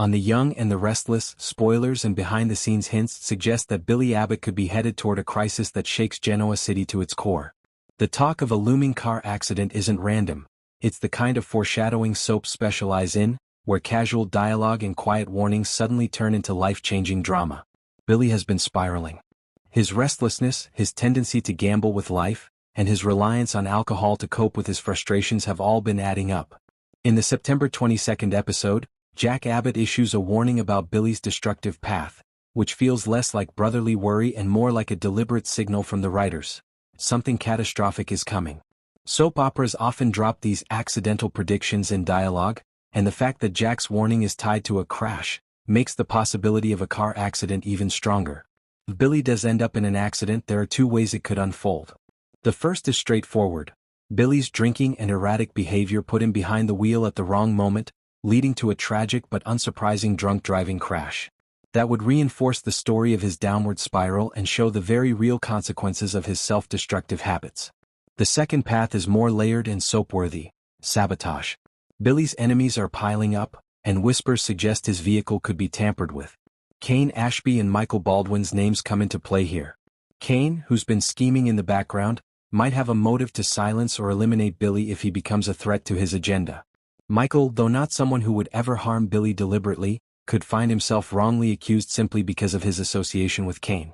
On The Young and the Restless, spoilers and behind-the-scenes hints suggest that Billy Abbott could be headed toward a crisis that shakes Genoa City to its core. The talk of a looming car accident isn't random. It's the kind of foreshadowing soaps specialize in, where casual dialogue and quiet warnings suddenly turn into life-changing drama. Billy has been spiraling. His restlessness, his tendency to gamble with life, and his reliance on alcohol to cope with his frustrations have all been adding up. In the September 22nd episode, Jack Abbott issues a warning about Billy's destructive path, which feels less like brotherly worry and more like a deliberate signal from the writers. Something catastrophic is coming. Soap operas often drop these accidental predictions in dialogue, and the fact that Jack's warning is tied to a crash makes the possibility of a car accident even stronger. If Billy does end up in an accident, there are two ways it could unfold. The first is straightforward. Billy's drinking and erratic behavior put him behind the wheel at the wrong moment, leading to a tragic but unsurprising drunk driving crash. That would reinforce the story of his downward spiral and show the very real consequences of his self-destructive habits. The second path is more layered and soap-worthy: sabotage. Billy's enemies are piling up, and whispers suggest his vehicle could be tampered with. Kane Ashby and Michael Baldwin's names come into play here. Kane, who's been scheming in the background, might have a motive to silence or eliminate Billy if he becomes a threat to his agenda. Michael, though not someone who would ever harm Billy deliberately, could find himself wrongly accused simply because of his association with Kane.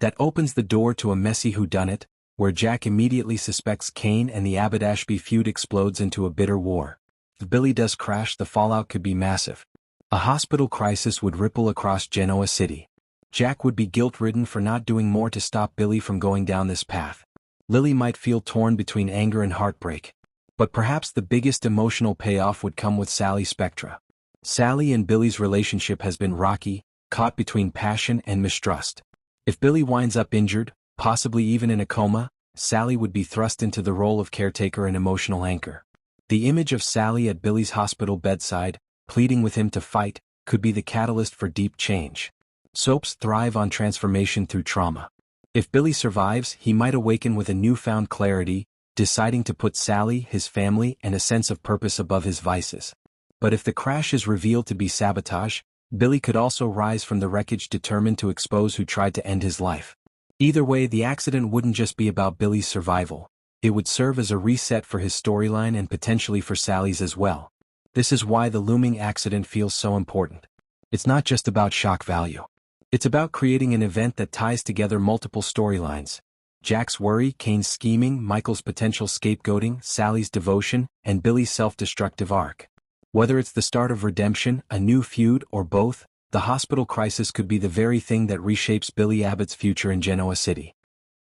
That opens the door to a messy whodunit, where Jack immediately suspects Kane, and the Abbott-Ashby feud explodes into a bitter war. If Billy does crash, the fallout could be massive. A hospital crisis would ripple across Genoa City. Jack would be guilt-ridden for not doing more to stop Billy from going down this path. Lily might feel torn between anger and heartbreak. But perhaps the biggest emotional payoff would come with Sally Spectra. Sally and Billy's relationship has been rocky, caught between passion and mistrust. If Billy winds up injured, possibly even in a coma, Sally would be thrust into the role of caretaker and emotional anchor. The image of Sally at Billy's hospital bedside, pleading with him to fight, could be the catalyst for deep change. Soaps thrive on transformation through trauma. If Billy survives, he might awaken with a newfound clarity, deciding to put Sally, his family, and a sense of purpose above his vices. But if the crash is revealed to be sabotage, Billy could also rise from the wreckage determined to expose who tried to end his life. Either way, the accident wouldn't just be about Billy's survival. It would serve as a reset for his storyline and potentially for Sally's as well. This is why the looming accident feels so important. It's not just about shock value. It's about creating an event that ties together multiple storylines: Jack's worry, Kane's scheming, Michael's potential scapegoating, Sally's devotion, and Billy's self-destructive arc. Whether it's the start of redemption, a new feud, or both, the hospital crisis could be the very thing that reshapes Billy Abbott's future in Genoa City.